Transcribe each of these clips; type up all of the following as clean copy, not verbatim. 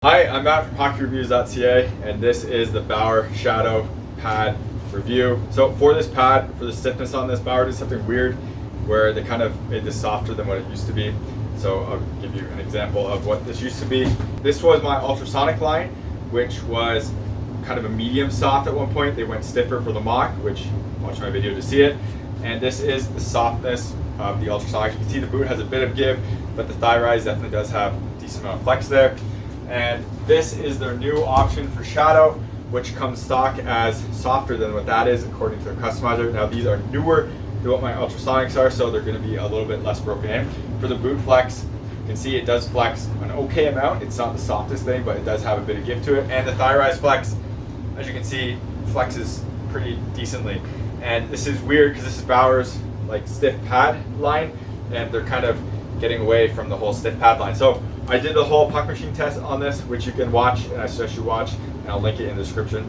Hi, I'm Matt from HockeyReviews.ca, and this is the Bauer Shadow pad review. So for this pad, for the stiffness on this, Bauer did something weird where they kind of made this softer than what it used to be. So I'll give you an example of what this used to be. This was my ultrasonic line, which was kind of a medium soft at one point. They went stiffer for the mock, which watch my video to see it. And this is the softness of the ultrasonic. You can see the boot has a bit of give, but the thigh rise definitely does have a decent amount of flex there. And this is their new option for Shadow, which comes stock as softer than what that is according to their customizer. Now these are newer than what my ultrasonics are, so they're going to be a little bit less broken in. For the boot flex, you can see it does flex an okay amount. It's not the softest thing, but it does have a bit of give to it. And the thigh rise flex, as you can see, flexes pretty decently. And this is weird because this is Bauer's like stiff pad line, and they're kind of getting away from the whole stiff pad line. So I did the whole puck machine test on this, which you can watch, and I suggest you watch, and I'll link it in the description.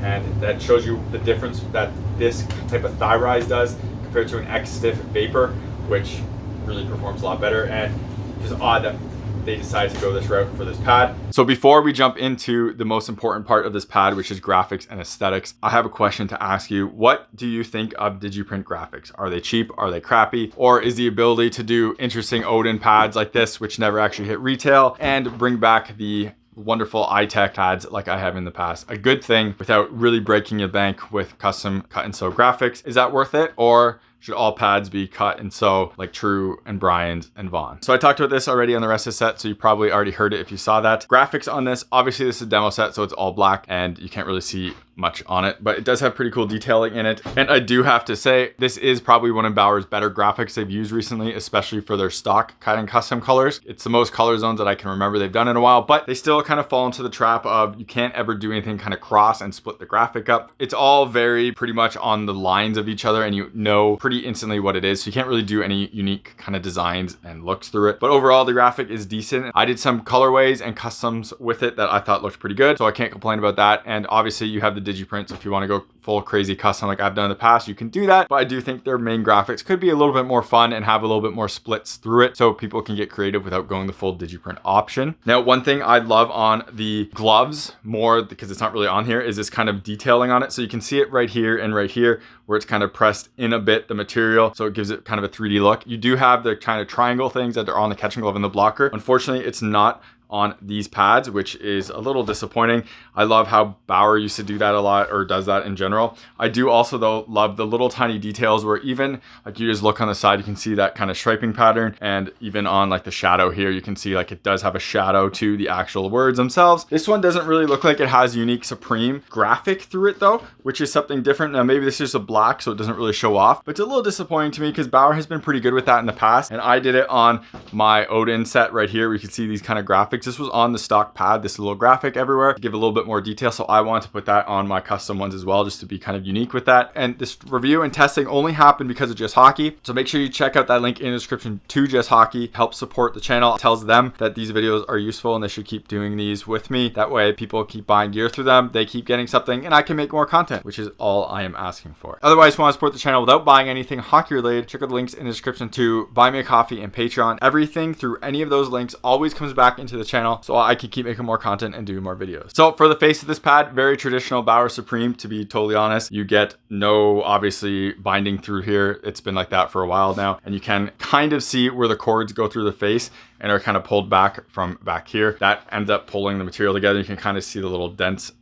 And that shows you the difference that this type of thigh rise does compared to an X-Stiff Vapor, which really performs a lot better. And it's just odd that they decided to go this route for this pad. So before we jump into the most important part of this pad, which is graphics and aesthetics, I have a question to ask you. What do you think of Digiprint graphics? Are they cheap? Are they crappy? Or is the ability to do interesting Odin pads like this, which never actually hit retail, and bring back the wonderful iTech pads like I have in the past, a good thing without really breaking your bank with custom cut and sew graphics? Is that worth it? Or should all pads be cut and sew like True and Brian's and Vaughn? So I talked about this already on the rest of the set, so you probably already heard it if you saw that. Graphics on this, obviously this is a demo set, so it's all black and you can't really see much on it, but it does have pretty cool detailing in it. And I do have to say, this is probably one of Bauer's better graphics they've used recently, especially for their stock kind of custom colors. It's the most color zones that I can remember they've done in a while, but they still kind of fall into the trap of you can't ever do anything kind of cross and split the graphic up. It's all very pretty much on the lines of each other, and you know pretty instantly what it is, so you can't really do any unique kind of designs and looks through it. But overall, the graphic is decent. I did some colorways and customs with it that I thought looked pretty good, so I can't complain about that. And obviously you have the Digiprint, so if you want to go full crazy custom like I've done in the past, you can do that. But I do think their main graphics could be a little bit more fun and have a little bit more splits through it, so people can get creative without going the full Digiprint option. Now, one thing I love on the gloves more, because it's not really on here, is this kind of detailing on it. So you can see it right here and right here where it's kind of pressed in a bit, the material, so it gives it kind of a 3D look. You do have the kind of triangle things that are on the catching glove and the blocker. Unfortunately, it's not on these pads, which is a little disappointing. I love how Bauer used to do that a lot, or does that in general. I do also though love the little tiny details where even like you just look on the side, you can see that kind of striping pattern, and even on like the shadow here, you can see like it does have a shadow to the actual words themselves. This one doesn't really look like it has unique Supreme graphic through it though, which is something different. Now maybe this is just a black, so it doesn't really show off, but it's a little disappointing to me because Bauer has been pretty good with that in the past. And I did it on my Odin set right here, where you can see these kind of graphics. This was on the stock pad, this little graphic everywhere to give a little bit more detail, so I wanted to put that on my custom ones as well, just to be kind of unique with that. And this review and testing only happened because of Just Hockey, so make sure you check out that link in the description to Just Hockey. Help support the channel. It tells them that these videos are useful and they should keep doing these with me. That way people keep buying gear through them, they keep getting something, and I can make more content, which is all I am asking for. Otherwise, if you want to support the channel without buying anything hockey related, check out the links in the description to Buy Me a Coffee and Patreon. Everything through any of those links always comes back into the channel, so I can keep making more content and do more videos. So for the face of this pad, very traditional Bauer Supreme, to be totally honest. You get no obviously binding through here. It's been like that for a while now, and you can kind of see where the cords go through the face and are kind of pulled back from back here. That ends up pulling the material together. You can kind of see the little dents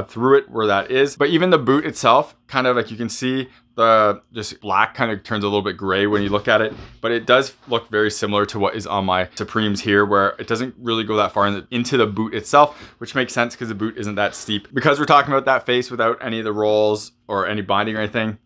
through it where that is. But even the boot itself, kind of like you can see the just black kind of turns a little bit gray when you look at it, but it does look very similar to what is on my Supremes here, where it doesn't really go that far into the boot itself, which makes sense because the boot isn't that steep. Because we're talking about that face without any of the rolls or any binding or anything,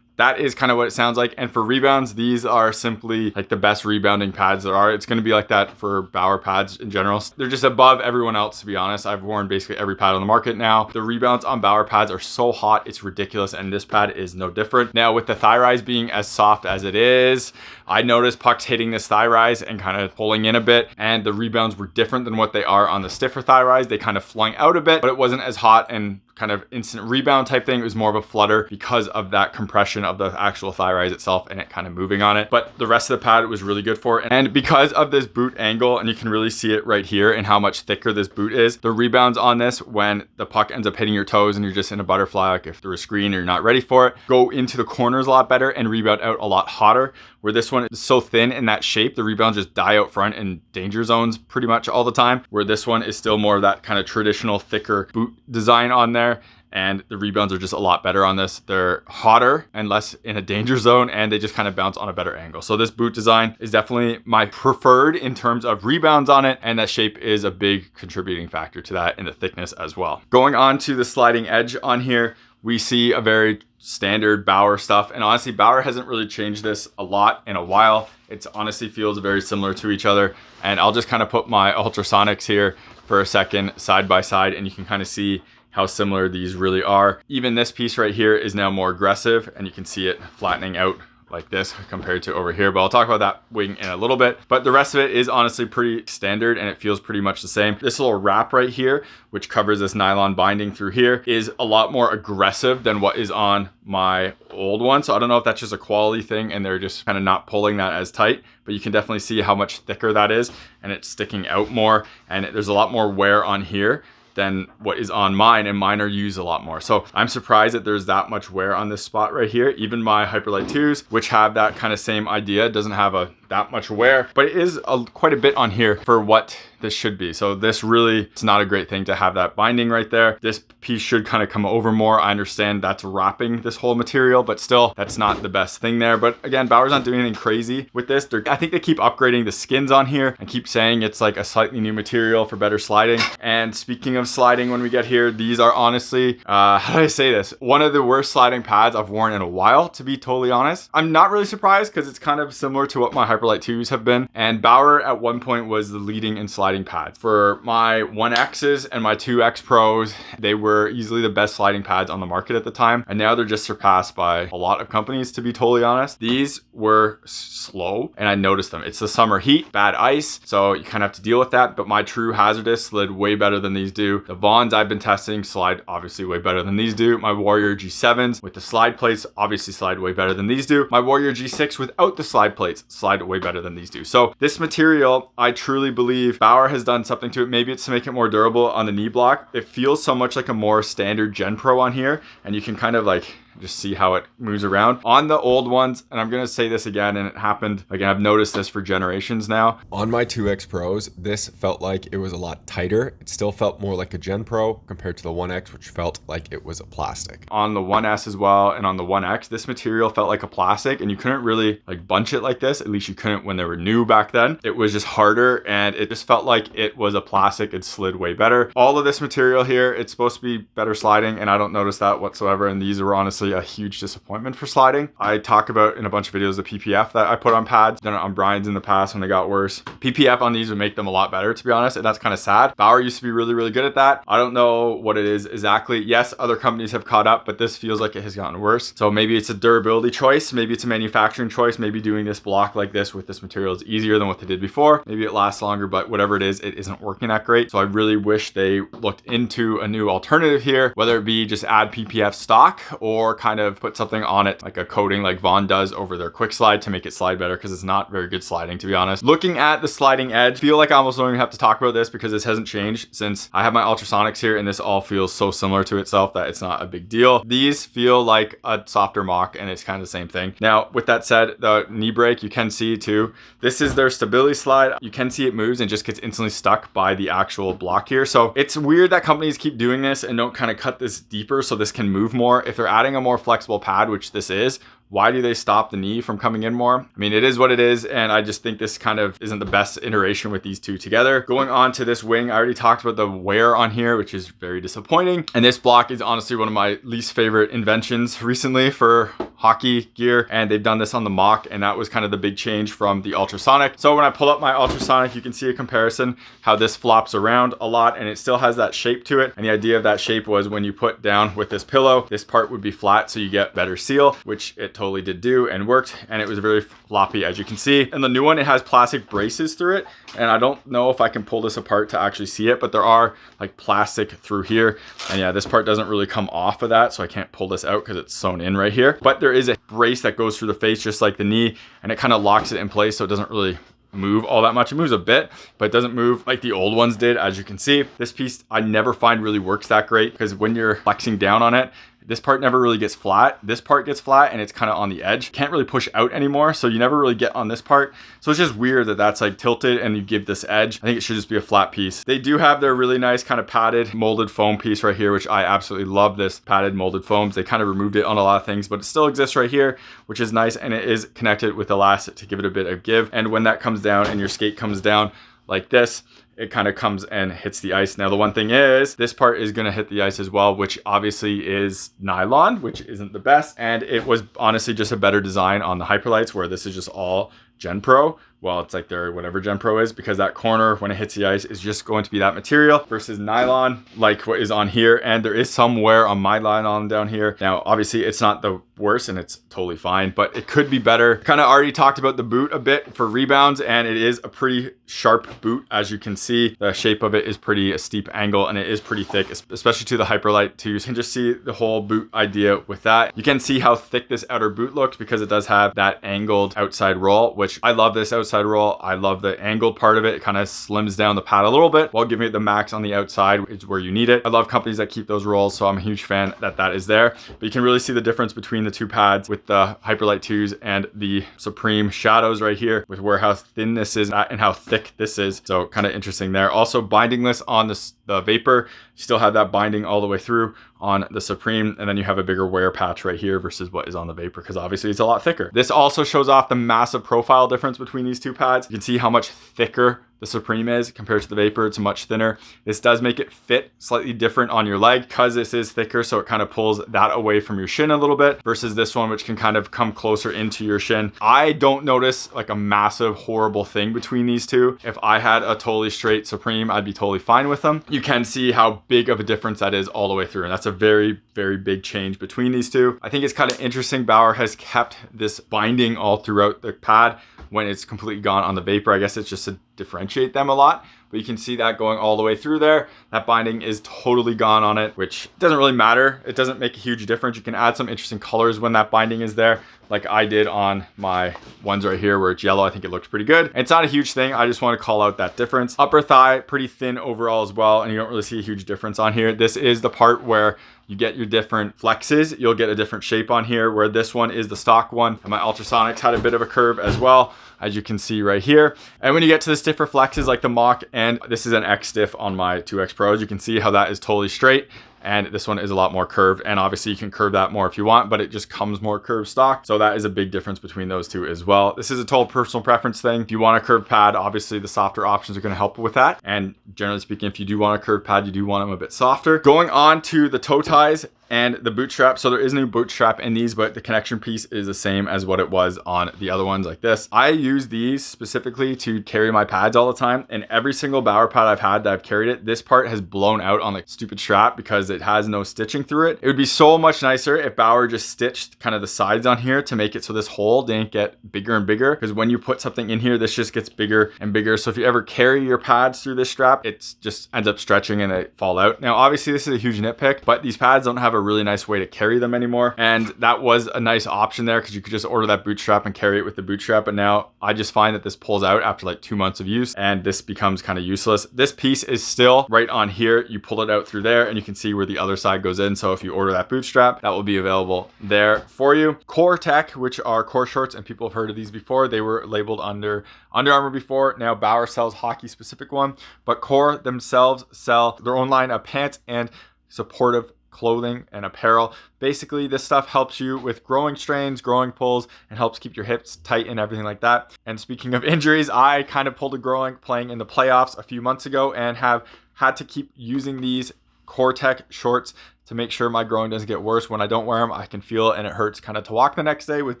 that is kind of what it sounds like. And for rebounds, these are simply like the best rebounding pads there are. It's going to be like that for Bauer pads in general. They're just above everyone else, to be honest. I've worn basically every pad on the market now. The rebounds on Bauer pads are so hot, it's ridiculous, and this pad is no different. Now, with the thigh rise being as soft as it is, I noticed pucks hitting this thigh rise and kind of pulling in a bit, and the rebounds were different than what they are on the stiffer thigh rise. They kind of flung out a bit, but it wasn't as hot and kind of instant rebound type thing. It was more of a flutter because of that compression of the actual thigh rise itself and it kind of moving on it. But the rest of the pad was really good for it. And because of this boot angle, and you can really see it right here and how much thicker this boot is, the rebounds on this when the puck ends up hitting your toes and you're just in a butterfly, like if through a screen or you're not ready for it, go into the corners a lot better and rebound out a lot hotter. Where this one is so thin in that shape, the rebounds just die out front in danger zones pretty much all the time. Where this one is still more of that kind of traditional thicker boot design on there. And the rebounds are just a lot better on this. They're hotter and less in a danger zone, and they just kind of bounce on a better angle. So this boot design is definitely my preferred in terms of rebounds on it, and that shape is a big contributing factor to that, and the thickness as well. Going on to the sliding edge on here, we see a very standard Bauer stuff, and honestly Bauer hasn't really changed this a lot in a while. It honestly feels very similar to each other, and I'll just kind of put my ultrasonics here for a second side by side, and you can kind of see how similar these really are. Even this piece right here is now more aggressive, and you can see it flattening out like this compared to over here, but I'll talk about that wing in a little bit. But the rest of it is honestly pretty standard, and it feels pretty much the same. This little wrap right here, which covers this nylon binding through here, is a lot more aggressive than what is on my old one. So I don't know if that's just a quality thing and they're just kind of not pulling that as tight, but you can definitely see how much thicker that is, and it's sticking out more, and there's a lot more wear on here than what is on mine, and mine are used a lot more. So I'm surprised that there's that much wear on this spot right here. Even my Hyperlite 2s, which have that kind of same idea, doesn't have that much wear, but it is quite a bit on here for what this should be. So this really, it's not a great thing to have that binding right there. This piece should kind of come over more. I understand that's wrapping this whole material, but still that's not the best thing there. But again, Bauer's not doing anything crazy with this. I think they keep upgrading the skins on here and keep saying it's like a slightly new material for better sliding. And speaking of sliding, when we get here, these are honestly, how do I say this? One of the worst sliding pads I've worn in a while, to be totally honest. I'm not really surprised because it's kind of similar to what my Hyperlite 2s have been. And Bauer at one point was the leading in sliding pads. For my 1Xs and my 2X Pros, they were easily the best sliding pads on the market at the time. And now they're just surpassed by a lot of companies, to be totally honest. These were slow and I noticed them. It's the summer heat, bad ice, so you kind of have to deal with that. But my True Hazardous slid way better than these do. The Vons I've been testing slide obviously way better than these do. My Warrior G7s with the slide plates obviously slide way better than these do. My Warrior G6 without the slide plates slide way better than these do. So this material, I truly believe Bauer has done something to it. Maybe it's to make it more durable on the knee block. It feels so much like a more standard Gen Pro on here, and you can kind of like just see how it moves around. On the old ones, and I'm gonna say this again, and it happened, again, I've noticed this for generations now. On my 2X Pros, this felt like it was a lot tighter. It still felt more like a Gen Pro compared to the 1X, which felt like it was a plastic. On the 1S as well, and on the 1X, this material felt like a plastic, and you couldn't really like bunch it like this. At least you couldn't when they were new back then. It was just harder, and it just felt like it was a plastic. It slid way better. All of this material here, it's supposed to be better sliding, and I don't notice that whatsoever, and these are honestly a huge disappointment for sliding. I talk about in a bunch of videos the PPF that I put on pads, done it on Brian's in the past when they got worse. PPF on these would make them a lot better, to be honest, and that's kind of sad. Bauer used to be really, really good at that. I don't know what it is exactly. Yes, other companies have caught up, but this feels like it has gotten worse. So maybe it's a durability choice, maybe it's a manufacturing choice, maybe doing this block like this with this material is easier than what they did before. Maybe it lasts longer, but whatever it isn't working that great. So I really wish they looked into a new alternative here, whether it be just add PPF stock or kind of put something on it like a coating like Vaughn does over their quick slide to make it slide better, because it's not very good sliding, to be honest. Looking at the sliding edge, I feel like I almost don't even have to talk about this because this hasn't changed since I have my ultrasonics here, and this all feels so similar to itself that it's not a big deal. These feel like a softer mock, and it's kind of the same thing. Now, with that said, the knee brake, you can see too, this is their Stabilislide. You can see it moves and just gets instantly stuck by the actual block here. So it's weird that companies keep doing this and don't kind of cut this deeper so this can move more. If they're adding a more flexible pad, which this is, why do they stop the knee from coming in more? I mean, it is what it is, and I just think this kind of isn't the best iteration with these two together. Going on to this wing, I already talked about the wear on here, which is very disappointing. And this block is honestly one of my least favorite inventions recently for hockey gear, and they've done this on the Mach, and that was kind of the big change from the ultrasonic. So when I pull up my ultrasonic, you can see a comparison how this flops around a lot and it still has that shape to it. And the idea of that shape was when you put down with this pillow, this part would be flat so you get better seal, which it totally did do and worked, and it was very floppy, as you can see. And the new one, it has plastic braces through it, and I don't know if I can pull this apart to actually see it, but there are like plastic through here, and yeah, this part doesn't really come off of that, so I can't pull this out because it's sewn in right here. But there is a brace that goes through the face just like the knee, and it kind of locks it in place so it doesn't really move all that much. It moves a bit, but it doesn't move like the old ones did, as you can see. This piece I never find really works that great, because when you're flexing down on it, this part never really gets flat. This part gets flat and it's kind of on the edge. Can't really push out anymore, so you never really get on this part. So it's just weird that that's like tilted and you give this edge. I think it should just be a flat piece. They do have their really nice kind of padded molded foam piece right here, which I absolutely love this padded molded foams. They kind of removed it on a lot of things, but it still exists right here, which is nice, and it is connected with elastic to give it a bit of give. And when that comes down and your skate comes down like this, it kind of comes and hits the ice. Now, the one thing is, this part is gonna hit the ice as well, which obviously is nylon, which isn't the best. And it was honestly just a better design on the Hyperlights, where this is just all Gen Pro. Well, it's like their whatever Gen Pro is, because that corner, when it hits the ice, is just going to be that material versus nylon, like what is on here. And there is some wear on my nylon down here. Now, obviously it's not the worst and it's totally fine, but it could be better. Kind of already talked about the boot a bit for rebounds, and it is a pretty sharp boot. As you can see, the shape of it is pretty a steep angle, and it is pretty thick, especially to the Hyperlight 2. You can just see the whole boot idea with that. You can see how thick this outer boot looks, because it does have that angled outside roll, which I love this outside roll. I love the angled part of it. It kind of slims down the pad a little bit while giving it the max on the outside, which is where you need it. I love companies that keep those rolls, so I'm a huge fan that that is there. But you can really see the difference between the two pads with the Hyperlight 2s and the Supreme Shadows right here, with where how thin this is and how thick this is. So kind of interesting there. Also bindingless on the Vapor. You still have that binding all the way through on the Supreme, and then you have a bigger wear patch right here versus what is on the Vapor, because obviously it's a lot thicker. This also shows off the massive profile difference between these two pads. You can see how much thicker the Supreme is compared to the Vapor. It's much thinner. This does make it fit slightly different on your leg because this is thicker, so it kind of pulls that away from your shin a little bit, versus this one, which can kind of come closer into your shin. I don't notice like a massive horrible thing between these two. If I had a totally straight Supreme, I'd be totally fine with them. You can see how big of a difference that is all the way through, and that's a very, very big change between these two. I think it's kind of interesting Bauer has kept this binding all throughout the pad when it's completely gone on the Vapor. I guess it's just to differentiate them a lot, but you can see that going all the way through there. That binding is totally gone on it, which doesn't really matter. It doesn't make a huge difference. You can add some interesting colors when that binding is there, like I did on my ones right here where it's yellow. I think it looks pretty good. And it's not a huge thing. I just want to call out that difference. Upper thigh, pretty thin overall as well, and you don't really see a huge difference on here. This is the part where you get your different flexes. You'll get a different shape on here, where this one is the stock one. And my ultrasonics had a bit of a curve as well, as you can see right here. And when you get to the stiffer flexes like the Mach, and this is an X stiff on my 2X Pros, you can see how that is totally straight. And this one is a lot more curved, and obviously you can curve that more if you want, but it just comes more curved stock. So that is a big difference between those two as well. This is a total personal preference thing. If you want a curved pad, obviously the softer options are going to help with that. And generally speaking, if you do want a curved pad, you do want them a bit softer. Going on to the toe ties and the Bootstrap. So there is no Bootstrap in these, but the connection piece is the same as what it was on the other ones like this. I use these specifically to carry my pads all the time, and every single Bauer pad I've had that I've carried it, this part has blown out on the stupid strap because it has no stitching through it. It would be so much nicer if Bauer just stitched kind of the sides on here to make it so this hole didn't get bigger and bigger, because when you put something in here, this just gets bigger and bigger. So if you ever carry your pads through this strap, it just ends up stretching and they fall out. Now, obviously this is a huge nitpick, but these pads don't have a really nice way to carry them anymore. And that was a nice option there, because you could just order that Bootstrap and carry it with the Bootstrap. But now I just find that this pulls out after like 2 months of use, and this becomes kind of useless. This piece is still right on here. You pull it out through there and you can see where the other side goes in. So if you order that Bootstrap, that will be available there for you. Core-Tech, which are Coreshorts, and people have heard of these before. They were labeled under Under Armour before. Now Bauer sells hockey specific one, but Core themselves sell their own line of pants and supportive clothing and apparel. Basically, this stuff helps you with growing strains, growing pulls, and helps keep your hips tight and everything like that. And speaking of injuries, I kind of pulled a growing playing in the playoffs a few months ago and have had to keep using these Core-Tech shorts to make sure my groin doesn't get worse. When I don't wear them, I can feel it and it hurts kind of to walk the next day. With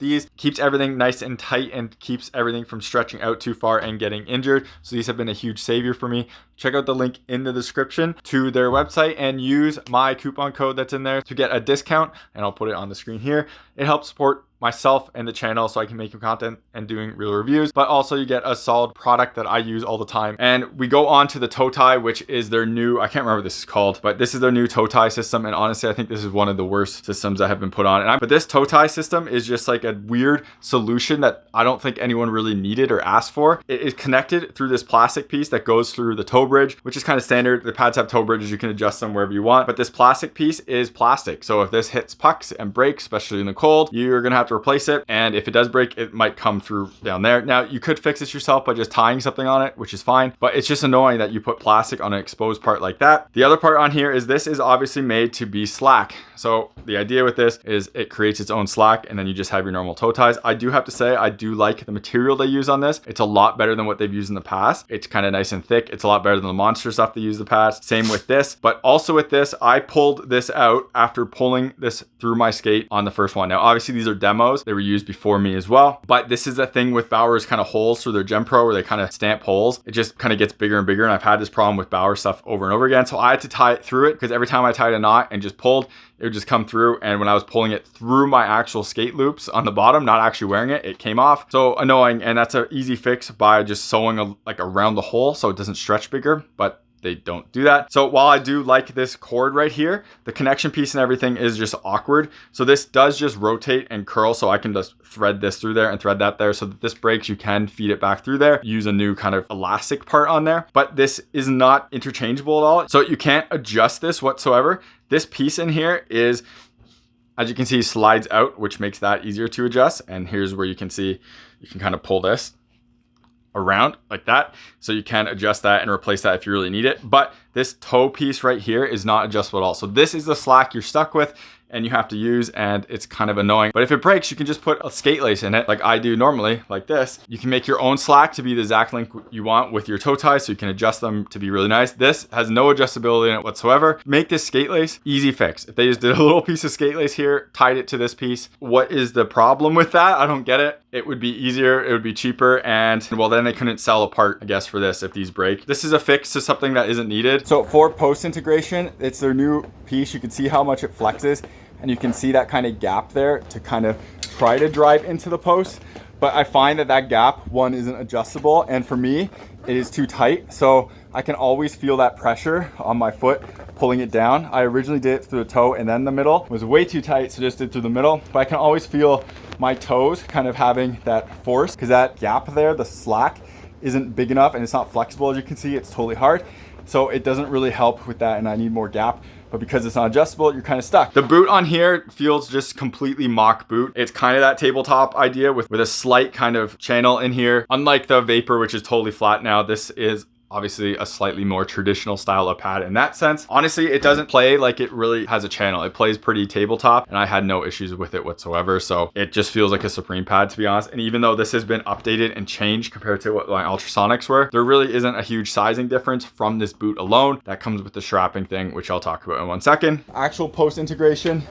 these, keeps everything nice and tight and keeps everything from stretching out too far and getting injured. So these have been a huge savior for me. Check out the link in the description to their website and use my coupon code that's in there to get a discount, and I'll put it on the screen here. It helps support myself and the channel so I can make content and doing real reviews, but also you get a solid product that I use all the time. And we go on to the toe tie, which is their new, I can't remember what this is called, but this is their new toe tie system. And honestly, I think this is one of the worst systems that have been put on. But this toe tie system is just like a weird solution that I don't think anyone really needed or asked for. It is connected through this plastic piece that goes through the toe bridge, which is kind of standard. The pads have toe bridges, you can adjust them wherever you want, but this plastic piece is plastic. So if this hits pucks and breaks, especially in the cold, you're gonna have to replace it. And if it does break, it might come through down there. Now you could fix this yourself by just tying something on it, which is fine, but it's just annoying that you put plastic on an exposed part like that. The other part on here is this is obviously made to be slack. So the idea with this is it creates its own slack and then you just have your normal toe ties. I do have to say, I do like the material they use on this. It's a lot better than what they've used in the past. It's kind of nice and thick. It's a lot better than the monster stuff they used in the past. Same with this, but also with this, I pulled this out after pulling this through my skate on the first one. Now, obviously these are demos. They were used before me as well, but this is the thing with Bauer's kind of holes through their Gen Pro where they kind of stamp holes. It just kind of gets bigger and bigger. And I've had this problem with Bauer stuff over and over again. So I had to tie it through it because every time I tied a knot and just pulled, it would just come through. And when I was pulling it through my actual skate loops on the bottom, not actually wearing it, it came off. So annoying. And that's an easy fix by just sewing like around the hole so it doesn't stretch bigger, but they don't do that. So while I do like this cord right here, the connection piece and everything is just awkward. So this does just rotate and curl. So I can just thread this through there and thread that there. So that this breaks, you can feed it back through there, use a new kind of elastic part on there, but this is not interchangeable at all. So you can't adjust this whatsoever. This piece in here is, as you can see, slides out, which makes that easier to adjust. And here's where you can see, you can kind of pull this around like that, so you can adjust that and replace that if you really need it. But this toe piece right here is not adjustable at all. So this is the slack you're stuck with and you have to use, and it's kind of annoying. But if it breaks, you can just put a skate lace in it like I do normally, like this. You can make your own slack to be the exact length you want with your toe ties, so you can adjust them to be really nice. This has no adjustability in it whatsoever. Make this skate lace, easy fix. If they just did a little piece of skate lace here, tied it to this piece, what is the problem with that? I don't get it. It would be easier, it would be cheaper, and well, then they couldn't sell a part, I guess, for this if these break. This is a fix to something that isn't needed. So for post integration, it's their new piece. You can see how much it flexes, and you can see that kind of gap there to kind of try to drive into the post. But I find that that gap, one, isn't adjustable, and for me, it is too tight. So I can always feel that pressure on my foot pulling it down. I originally did it through the toe and then the middle. It was way too tight, so just did through the middle. But I can always feel my toes kind of having that force because that gap there, the slack, isn't big enough and it's not flexible. As you can see, it's totally hard. So it doesn't really help with that, and I need more gap. But because it's not adjustable, you're kind of stuck. The boot on here feels just completely mock boot. It's kind of that tabletop idea with a slight kind of channel in here. Unlike the Vapor, which is totally flat now, this is obviously a slightly more traditional style of pad in that sense. Honestly, it doesn't play like it really has a channel. It plays pretty tabletop, and I had no issues with it whatsoever. So it just feels like a Supreme pad, to be honest. And even though this has been updated and changed compared to what my Ultrasonics were, there really isn't a huge sizing difference from this boot alone. That comes with the strapping thing, which I'll talk about in 1 second. Actual post integration,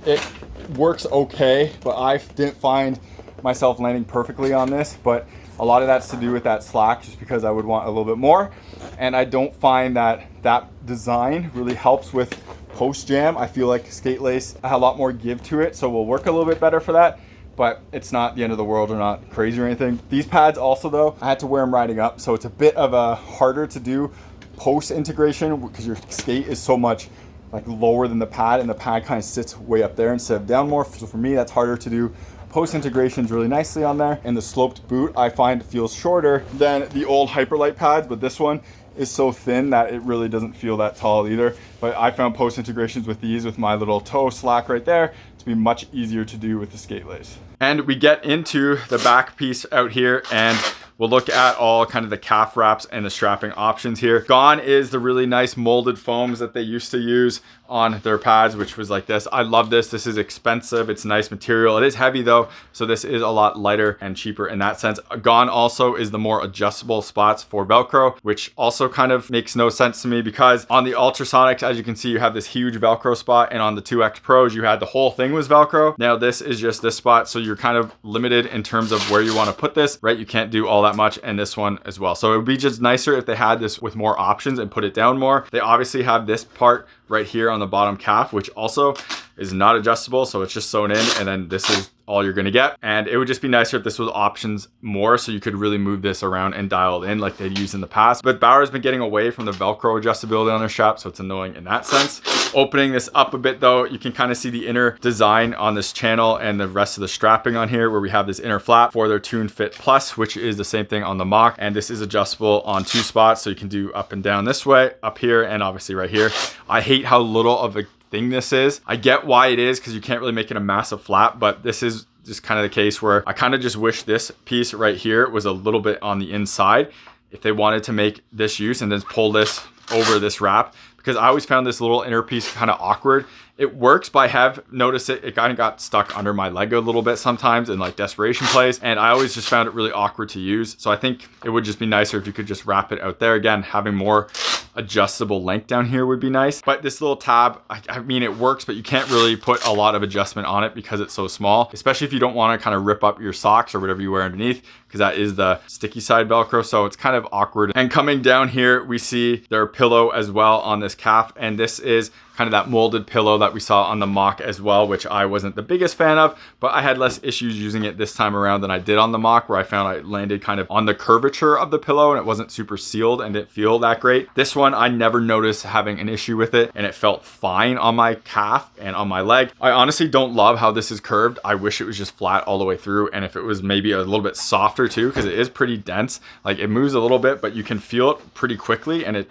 it works okay, but I didn't find myself landing perfectly on this, but a lot of that's to do with that slack, just because I would want a little bit more. And I don't find that that design really helps with post jam. I feel like skate lace has a lot more give to it, so will work a little bit better for that, but it's not the end of the world or not crazy or anything. These pads also, though, I had to wear them riding up, so it's a bit of a harder to do post integration because your skate is so much like lower than the pad, and the pad kind of sits way up there instead of down more. So for me, that's harder to do. Post integrations really nicely on there, and the sloped boot I find feels shorter than the old Hyperlight pads, but this one is so thin that it really doesn't feel that tall either. But I found post integrations with these, with my little toe slack right there, to be much easier to do with the skate lace. And we get into the back piece out here, and we'll look at all kind of the calf wraps and the strapping options here. Gone is the really nice molded foams that they used to use on their pads, which was like this. I love this. This is expensive. It's nice material. It is heavy though, so this is a lot lighter and cheaper in that sense. Gone also is the more adjustable spots for Velcro, which also kind of makes no sense to me because on the Ultrasonics, as you can see, you have this huge Velcro spot, and on the 2X Pros, you had the whole thing was Velcro. Now this is just this spot, so you're kind of limited in terms of where you want to put this, right? You can't do all that much, and this one as well. So it would be just nicer if they had this with more options and put it down more. They obviously have this part right here on the bottom calf, which also is not adjustable, so it's just sewn in, and then this is all you're gonna get. And it would just be nicer if this was options more, so you could really move this around and dial it in like they'd used in the past. But Bauer's been getting away from the Velcro adjustability on their strap, so it's annoying in that sense. Opening this up a bit though, you can kind of see the inner design on this channel and the rest of the strapping on here, where we have this inner flap for their Tune Fit Plus, which is the same thing on the Mach, and this is adjustable on 2 spots, so you can do up and down this way, up here, and obviously right here. I hate how little of a thing this is. I get why it is because you can't really make it a massive flap, but this is just kind of the case where I kind of just wish this piece right here was a little bit on the inside if they wanted to make this use and then pull this over this wrap, because I always found this little inner piece kind of awkward. It works, but I have noticed it kind of got stuck under my leg a little bit sometimes in like desperation plays, and I always just found it really awkward to use. So I think it would just be nicer if you could just wrap it out there. Again, having more adjustable length down here would be nice. But this little tab, I mean, it works, but you can't really put a lot of adjustment on it because it's so small, especially if you don't want to kind of rip up your socks or whatever you wear underneath, because that is the sticky side Velcro, so it's kind of awkward. And coming down here, we see their pillow as well on this calf, and this is kind of that molded pillow that we saw on the Mach as well, which I wasn't the biggest fan of, but I had less issues using it this time around than I did on the Mach, where I found I landed kind of on the curvature of the pillow and it wasn't super sealed and didn't feel that great. This one, I never noticed having an issue with it, and it felt fine on my calf and on my leg. I honestly don't love how this is curved. I wish it was just flat all the way through, and if it was maybe a little bit softer too, because it is pretty dense. Like, it moves a little bit, but you can feel it pretty quickly, and it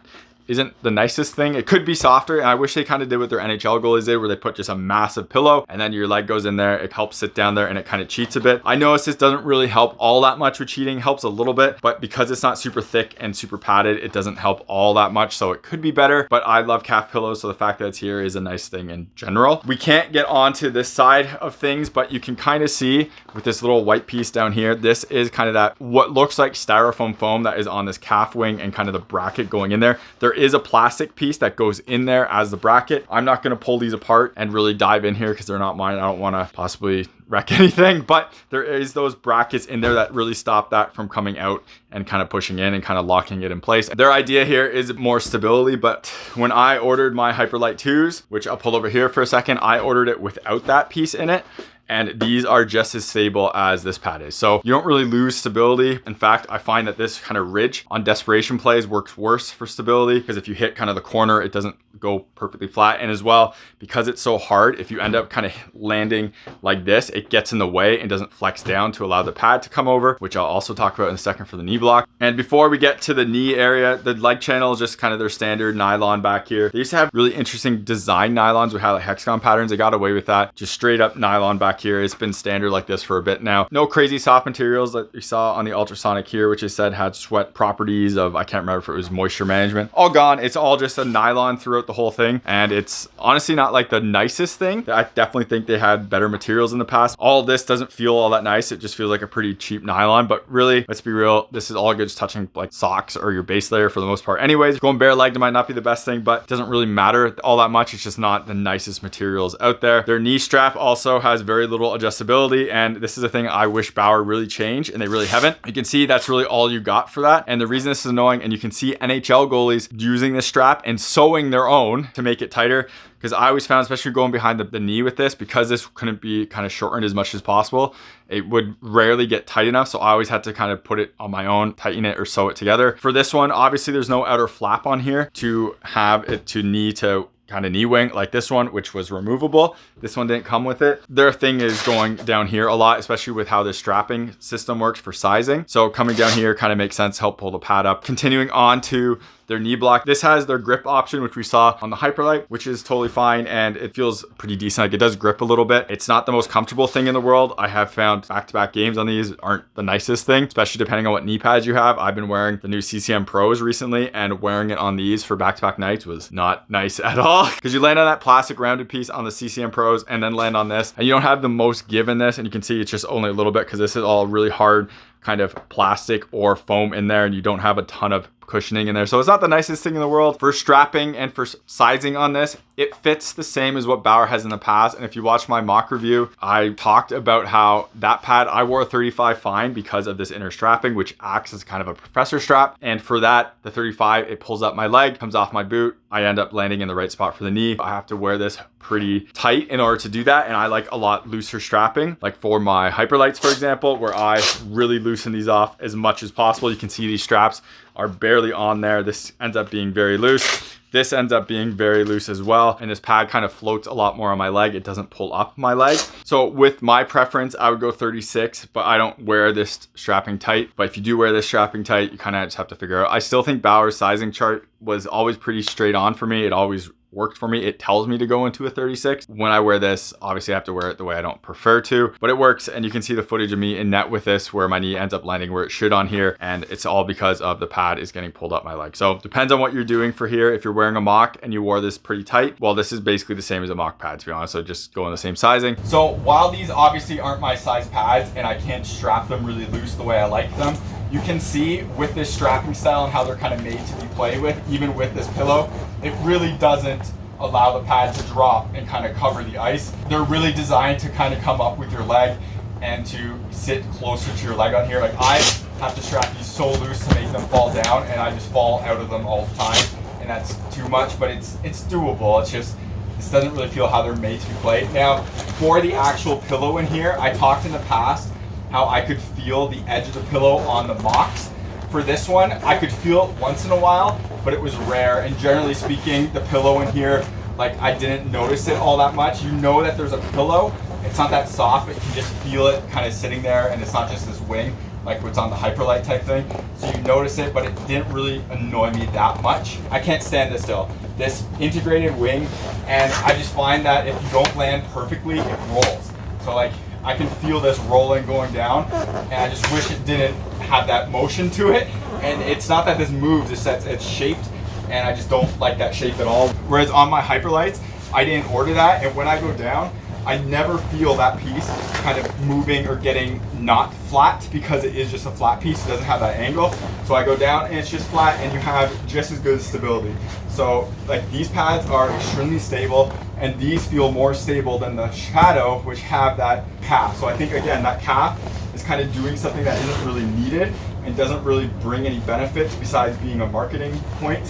isn't the nicest thing. It could be softer, and I wish they kind of did what their NHL goalies did, where they put just a massive pillow and then your leg goes in there. It helps sit down there and it kind of cheats a bit. I noticed this doesn't really help all that much with cheating. Helps a little bit, but because it's not super thick and super padded, it doesn't help all that much, so it could be better. But I love calf pillows, so the fact that it's here is a nice thing in general. We can't get onto this side of things, but you can kind of see with this little white piece down here, this is kind of that what looks like styrofoam foam that is on this calf wing and kind of the bracket going in there. There is a plastic piece that goes in there as the bracket. I'm not going to pull these apart and really dive in here because they're not mine. I don't want to possibly wreck anything, but there is those brackets in there that really stop that from coming out and kind of pushing in and kind of locking it in place. Their idea here is more stability, but when I ordered my Hyperlight 2s, which I'll pull over here for a second, I ordered it without that piece in it. And these are just as stable as this pad is. So you don't really lose stability. In fact, I find that this kind of ridge on desperation plays works worse for stability, because if you hit kind of the corner, it doesn't go perfectly flat. And as well, because it's so hard, if you end up kind of landing like this, it gets in the way and doesn't flex down to allow the pad to come over, which I'll also talk about in a second for the knee block. And before we get to the knee area, the leg channel is just kind of their standard nylon back here. They used to have really interesting design nylons with like hexagon patterns. They got away with that. Just straight up nylon back here. It's been standard like this for a bit now. No crazy soft materials that we saw on the Ultrasonic here, which I said had sweat properties of, I can't remember if it was moisture management. All gone. It's all just a nylon throughout the whole thing. And it's honestly not like the nicest thing. I definitely think they had better materials in the past. All this doesn't feel all that nice. It just feels like a pretty cheap nylon, but really, let's be real. This is all good just touching like socks or your base layer for the most part. Anyways, going bare legged might not be the best thing, but it doesn't really matter all that much. It's just not the nicest materials out there. Their knee strap also has very little adjustability, and this is a thing I wish Bauer really changed, and they really haven't. You can see that's really all you got for that. And the reason this is annoying, and you can see NHL goalies using this strap and sewing their own to make it tighter, because I always found, especially going behind the knee with this, because this couldn't be kind of shortened as much as possible, it would rarely get tight enough. So I always had to kind of put it on my own, tighten it or sew it together. For this one, obviously there's no outer flap on here to have it to knee to kind of knee wing like this one, which was removable. This one didn't come with it. Their thing is going down here a lot, especially with how this strapping system works for sizing. So coming down here kind of makes sense, help pull the pad up. Continuing on to their knee block. This has their grip option, which we saw on the Hyperlite, which is totally fine, and it feels pretty decent. Like, it does grip a little bit. It's not the most comfortable thing in the world. I have found back-to-back games on these aren't the nicest thing, especially depending on what knee pads you have. I've been wearing the new CCM Pros recently, and wearing it on these for back-to-back nights was not nice at all, because you land on that plastic rounded piece on the CCM Pros and then land on this, and you don't have the most give in this, and you can see it's just only a little bit because this is all really hard kind of plastic or foam in there, and you don't have a ton of cushioning in there. So it's not the nicest thing in the world. For strapping and for sizing on this, it fits the same as what Bauer has in the past. And if you watch my mock review, I talked about how that pad, I wore a 35 fine because of this inner strapping, which acts as kind of a professor strap. And for that, the 35, it pulls up my leg, comes off my boot. I end up landing in the right spot for the knee. I have to wear this pretty tight in order to do that. And I like a lot looser strapping, like for my Hyperlights, for example, where I really loosen these off as much as possible. You can see these straps are barely on there. This ends up being very loose. This ends up being very loose as well. And this pad kind of floats a lot more on my leg. It doesn't pull up my leg. So with my preference, I would go 36, but I don't wear this strapping tight. But if you do wear this strapping tight, you kind of just have to figure out. I still think Bauer's sizing chart was always pretty straight on for me. It always worked for me. It tells me to go into a 36. When I wear this, obviously I have to wear it the way I don't prefer to, but it works. And you can see the footage of me in net with this, where my knee ends up landing where it should on here. And it's all because of the pad is getting pulled up my leg. So depends on what you're doing for here. If you're wearing a mock and you wore this pretty tight, well, this is basically the same as a mock pad, to be honest. So just go in the same sizing. So while these obviously aren't my size pads and I can't strap them really loose the way I like them, you can see with this strapping style and how they're kind of made to be played with, even with this pillow, it really doesn't allow the pad to drop and kind of cover the ice. They're really designed to kind of come up with your leg and to sit closer to your leg on here. Like, I have to strap these so loose to make them fall down, and I just fall out of them all the time, and that's too much, but it's doable. It's just, this doesn't really feel how they're made to be played. Now, for the actual pillow in here, I talked in the past how I could feel the edge of the pillow on the mocks. For this one, I could feel it once in a while, but it was rare. And generally speaking, the pillow in here, like, I didn't notice it all that much. You know that there's a pillow. It's not that soft, but you can just feel it kind of sitting there, and it's not just this wing like what's on the Hyperlite type thing. So you notice it, but it didn't really annoy me that much. I can't stand this still. This integrated wing, and I just find that if you don't land perfectly, it rolls. So like, I can feel this rolling going down, and I just wish it didn't have that motion to it. And it's not that this moves, it's that it's shaped, and I just don't like that shape at all. Whereas on my Hyperlights, I didn't order that, and when I go down, I never feel that piece kind of moving or getting not flat, because it is just a flat piece. It doesn't have that angle. So I go down and it's just flat, and you have just as good stability. So like, these pads are extremely stable, and these feel more stable than the Shadow, which have that calf. So I think, again, that calf is kind of doing something that isn't really needed and doesn't really bring any benefits besides being a marketing point,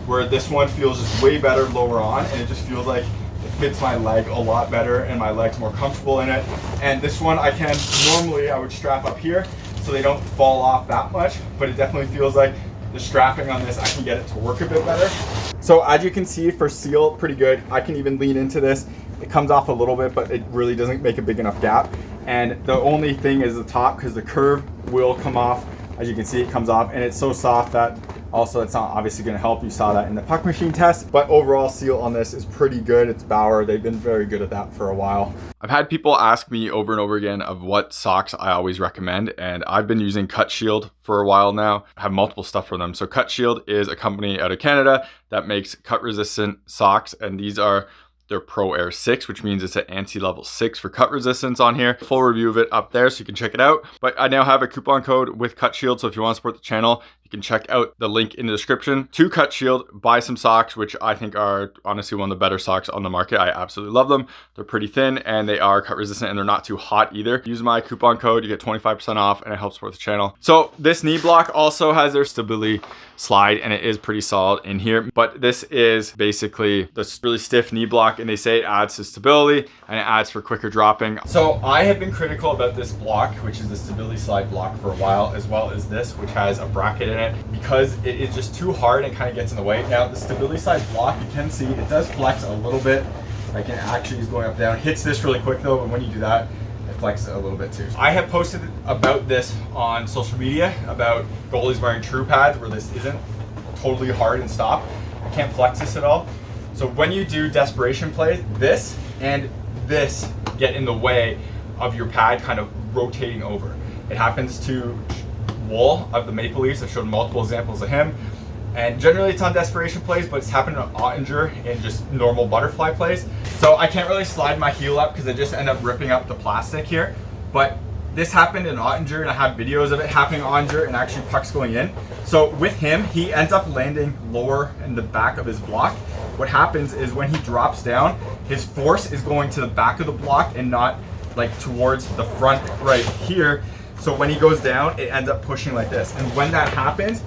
where this one feels just way better lower on, and it just feels like it fits my leg a lot better, and my leg's more comfortable in it. And this one, normally I would strap up here so they don't fall off that much, but it definitely feels like the strapping on this, I can get it to work a bit better. So as you can see, for seal, pretty good. I can even lean into this. It comes off a little bit, but it really doesn't make a big enough gap. And the only thing is the top, because the curve will come off. As you can see, it comes off, and it's so soft that also it's not obviously going to help. You saw that in the puck machine test, but overall seal on this is pretty good. It's Bauer. They've been very good at that for a while. I've had people ask me over and over again of what socks I always recommend, and I've been using Cutshield for a while now. I have multiple stuff for them. So Cutshield is a company out of Canada that makes cut resistant socks, and these are their Pro Air 6, which means it's an ANSI level 6 for cut resistance on here. Full review of it up there, so you can check it out. But I now have a coupon code with Cutshield, so if you want to support the channel, you can check out the link in the description to Cutshield, buy some socks, which I think are honestly one of the better socks on the market. I absolutely love them. They're pretty thin, and they are cut resistant, and they're not too hot either. Use my coupon code, you get 25% off, and it helps support the channel. So this knee block also has their Stabilislide, and it is pretty solid in here. But this is basically this really stiff knee block, and they say it adds to stability, and it adds for quicker dropping. So I have been critical about this block, which is the Stabilislide block, for a while, as well as this, which has a bracket in it, because it is just too hard and kind of gets in the way. Now the Stabilislide block, you can see it does flex a little bit, like it actually is going up and down. It hits this really quick though, but when you do that, it flexes a little bit too. I have posted about this on social media, about goalies wearing true pads where this isn't totally hard and stop. I can't flex this at all. So when you do desperation plays, this and this get in the way of your pad kind of rotating over. It happens to Wool of the Maple Leafs. I've showed multiple examples of him. And generally it's on desperation plays, but it's happened to Ottinger in just normal butterfly plays. So I can't really slide my heel up because I just end up ripping up the plastic here. But this happened in Ottinger, and I have videos of it happening in Ottinger and actually pucks going in. So with him, he ends up landing lower in the back of his block. What happens is when he drops down, his force is going to the back of the block and not like towards the front right here. So when he goes down, it ends up pushing like this. And when that happens,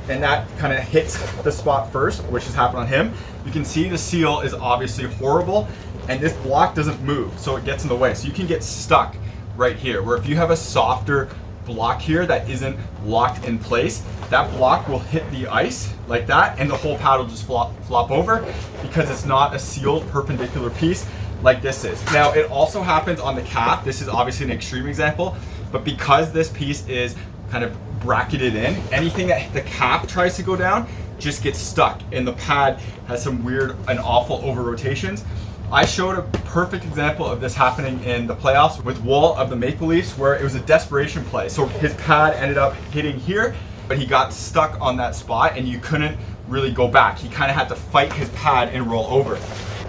and that kind of hits the spot first, which has happened on him, you can see the seal is obviously horrible, and this block doesn't move, so it gets in the way. So you can get stuck right here, where if you have a softer block here that isn't locked in place, that block will hit the ice like that, and the whole pad will just flop over because it's not a sealed perpendicular piece like this is. Now, it also happens on the cap. This is obviously an extreme example, but because this piece is kind of bracketed in, anything that the cap tries to go down just gets stuck, and the pad has some weird and awful over rotations. I showed a perfect example of this happening in the playoffs with Wool of the Maple Leafs, where it was a desperation play. So his pad ended up hitting here, but he got stuck on that spot and you couldn't really go back. He kind of had to fight his pad and roll over.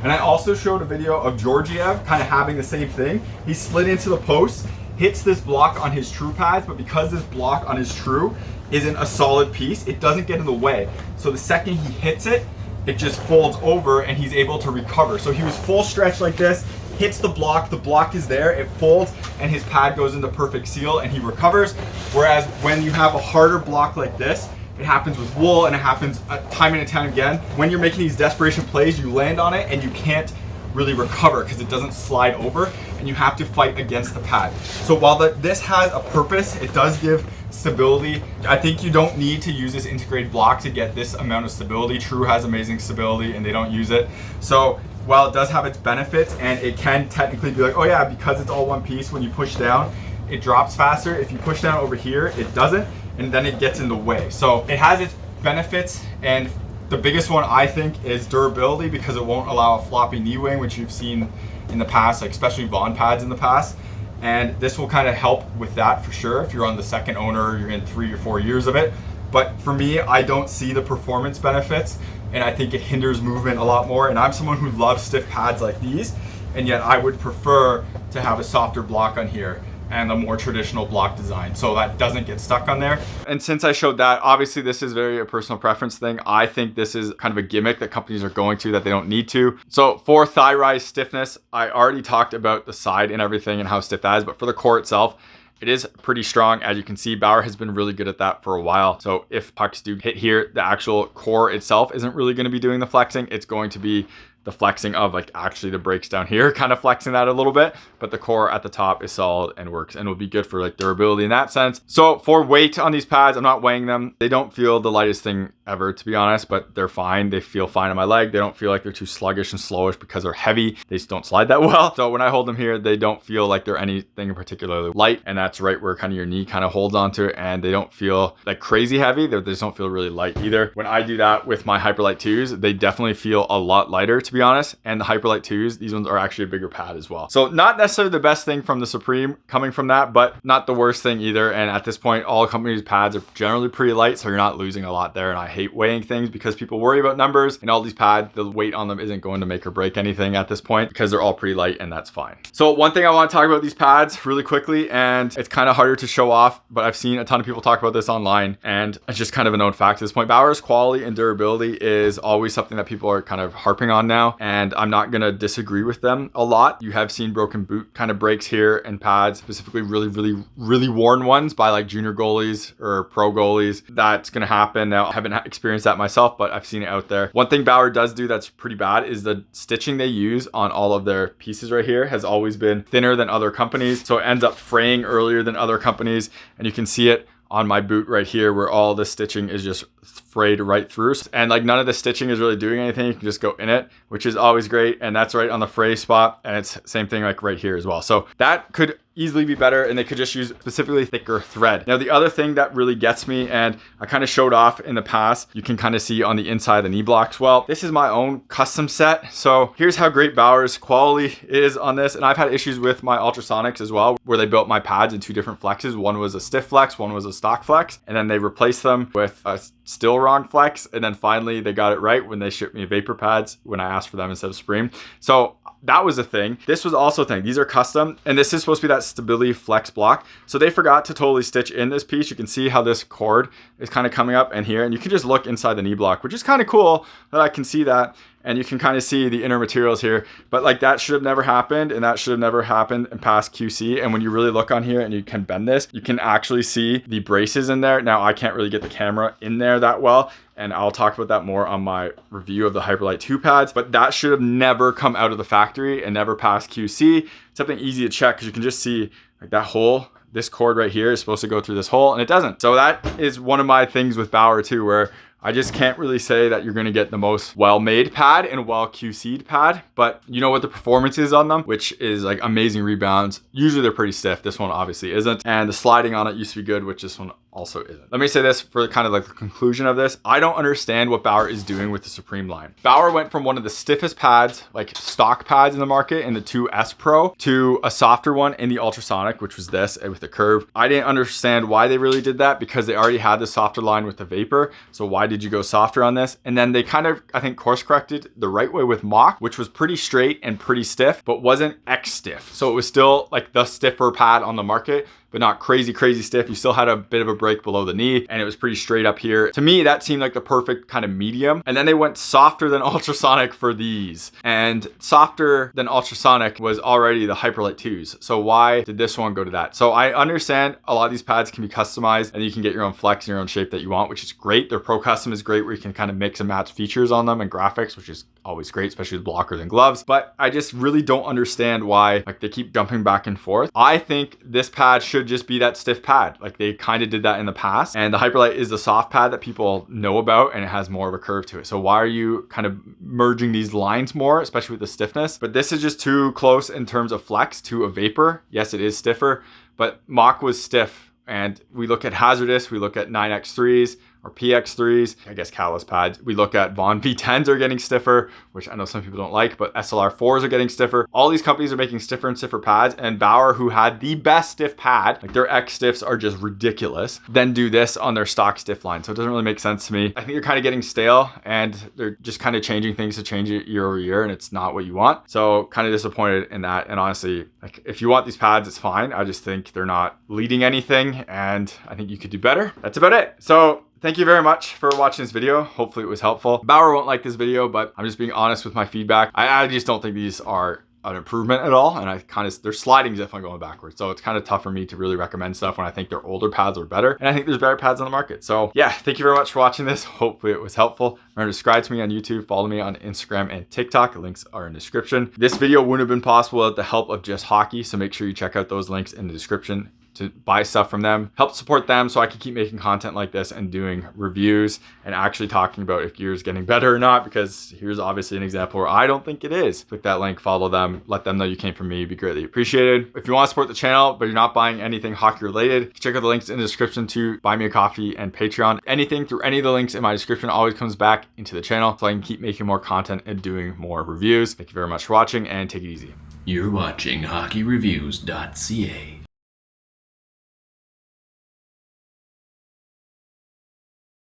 And I also showed a video of Georgiev kind of having the same thing. He slid into the post, hits this block on his true pads, but because this block on his true isn't a solid piece, it doesn't get in the way. So the second he hits it, it just folds over and he's able to recover. So he was full stretch like this, hits the block is there, it folds, and his pad goes into perfect seal and he recovers. Whereas when you have a harder block like this, it happens with Wool, and it happens time and time again. When you're making these desperation plays, you land on it and you can't really recover because it doesn't slide over, and you have to fight against the pad. So while this has a purpose, it does give stability. I think you don't need to use this integrated block to get this amount of stability. True has amazing stability and they don't use it. So while it does have its benefits, and it can technically be like, oh yeah, because it's all one piece, when you push down, it drops faster. If you push down over here, it doesn't, and then it gets in the way. So it has its benefits, and the biggest one I think is durability, because it won't allow a floppy knee wing, which you've seen in the past, like especially Vaughn pads in the past. And this will kind of help with that for sure. If you're on the second owner, you're in 3 or 4 years of it. But for me, I don't see the performance benefits, and I think it hinders movement a lot more. And I'm someone who loves stiff pads like these, and yet I would prefer to have a softer block on here and a more traditional block design, so that doesn't get stuck on there. And since I showed that, obviously this is very a personal preference thing. I think this is kind of a gimmick that companies are going to that they don't need to. So for thigh rise stiffness, I already talked about the side and everything and how stiff that is, but for the core itself, it is pretty strong. As you can see, Bauer has been really good at that for a while. So if pucks do hit here, the actual core itself isn't really going to be doing the flexing. It's going to be the flexing of like actually the breaks down here, kind of flexing that a little bit, but the core at the top is solid and works and will be good for like durability in that sense. So for weight on these pads, I'm not weighing them. They don't feel the lightest thing ever, to be honest, but they're fine. They feel fine on my leg. They don't feel like they're too sluggish and slowish because they're heavy. They just don't slide that well. So when I hold them here, they don't feel like they're anything particularly light, and that's right where kind of your knee kind of holds onto it, and they don't feel like crazy heavy. They just don't feel really light either. When I do that with my Hyperlight 2s, they definitely feel a lot lighter, to be honest. And the Hyperlight 2s, these ones are actually a bigger pad as well. So not necessarily the best thing from the Supreme coming from that, but not the worst thing either. And at this point, all companies' pads are generally pretty light, so you're not losing a lot there. And I hate weighing things because people worry about numbers, and all these pads, the weight on them isn't going to make or break anything at this point because they're all pretty light, and that's fine. So one thing I want to talk about these pads really quickly, and it's kind of harder to show off, but I've seen a ton of people talk about this online, and it's just kind of a known fact at this point. Bauer's quality and durability is always something that people are kind of harping on now, and I'm not going to disagree with them a lot. You have seen broken boot kind of breaks here and pads, specifically really worn ones by like junior goalies or pro goalies. That's going to happen. Now, I haven't experienced that myself, but I've seen it out there. One thing Bauer does do that's pretty bad is the stitching they use on all of their pieces right here has always been thinner than other companies. So it ends up fraying earlier than other companies. And you can see it on my boot right here where all the stitching is just frayed right through, and like none of the stitching is really doing anything. You can just go in it, which is always great, and that's right on the fray spot, and it's same thing like right here as well. So that could easily be better, and they could just use specifically thicker thread. Now, the other thing that really gets me, and I kind of showed off in the past, you can kind of see on the inside of the knee blocks. Well, this is my own custom set. So here's how great Bauer's quality is on this. And I've had issues with my ultrasonics as well, where they built my pads in 2 different flexes. One was a stiff flex, one was a stock flex, and then they replaced them with a still wrong flex. And then finally they got it right when they shipped me vapor pads when I asked for them instead of Supreme. So that was a thing. This was also a thing. These are custom, and this is supposed to be that stability flex block. So they forgot to totally stitch in this piece. You can see how this cord is kind of coming up in here, and you can just look inside the knee block, which is kind of cool that I can see that. And you can kind of see the inner materials here, but like that should have never happened, and that should have never happened and past QC. And when you really look on here and you can bend this, you can actually see the braces in there. Now I can't really get the camera in there that well, and I'll talk about that more on my review of the Hyperlite 2 pads, but that should have never come out of the factory and never passed QC. It's something easy to check because you can just see like that hole. This cord right here is supposed to go through this hole, and it doesn't. So that is one of my things with Bauer too, where I just can't really say that you're going to get the most well-made pad and well-QC'd pad, but you know what the performance is on them, which is like amazing rebounds. Usually they're pretty stiff. This one obviously isn't. And the sliding on it used to be good, which this one also isn't. Let me say this for kind of like the conclusion of this. I don't understand what Bauer is doing with the Supreme line. Bauer went from one of the stiffest pads, like stock pads in the market in the 2S Pro, to a softer one in the ultrasonic, which was this with the curve. I didn't understand why they really did that, because they already had the softer line with the vapor. So why did you go softer on this? And then they kind of, I think, course corrected the right way with Mach, which was pretty straight and pretty stiff, but wasn't X stiff. So it was still like the stiffer pad on the market, but not crazy stiff. You still had a bit of a break below the knee, and it was pretty straight up here. To me, that seemed like the perfect kind of medium. And then they went softer than ultrasonic for these, and softer than ultrasonic was already the Hyperlite 2s. So why did this one go to that? So I understand a lot of these pads can be customized, and you can get your own flex and your own shape that you want, which is great. Their Pro Custom is great, where you can kind of mix and match features on them and graphics, which is always great, especially with blockers and gloves. But I just really don't understand why like they keep jumping back and forth. I think this pad should just be that stiff pad. Like they kind of did that in the past, and the Hyperlite is the soft pad that people know about, and it has more of a curve to it. So why are you kind of merging these lines more, especially with the stiffness? But this is just too close in terms of flex to a vapor. Yes, it is stiffer, but Mach was stiff. And we look at Hazardous, we look at 9X3s or PX3s, I guess Catalyst pads. We look at Vaughn V10s are getting stiffer, which I know some people don't like, but SLR4s are getting stiffer. All these companies are making stiffer and stiffer pads, and Bauer, who had the best stiff pad, like their X stiffs are just ridiculous, then do this on their stock stiff line. So it doesn't really make sense to me. I think they're kind of getting stale, and they're just kind of changing things to change it year over year, and it's not what you want. So kind of disappointed in that. And honestly, like if you want these pads, it's fine. I just think they're not leading anything, and I think you could do better. That's about it. So thank you very much for watching this video. Hopefully it was helpful. Bauer won't like this video, but I'm just being honest with my feedback. I just don't think these are an improvement at all, and I kind of, their sliding is definitely going backwards, so it's kind of tough for me to really recommend stuff when I think their older pads are better, and I think there's better pads on the market. So yeah, thank you very much for watching this. Hopefully it was helpful. Remember to subscribe to me on YouTube, follow me on Instagram and TikTok. The links are in the description. This video wouldn't have been possible without the help of Just Hockey, so make sure you check out those links in the description to buy stuff from them, help support them so I can keep making content like this and doing reviews and actually talking about if gear is getting better or not, because here's obviously an example where I don't think it is. Click that link, follow them, let them know you came from me. It'd be greatly appreciated. If you want to support the channel, but you're not buying anything hockey related, check out the links in the description to buy me a coffee and Patreon. Anything through any of the links in my description always comes back into the channel so I can keep making more content and doing more reviews. Thank you very much for watching, and take it easy. You're watching HockeyReviews.ca.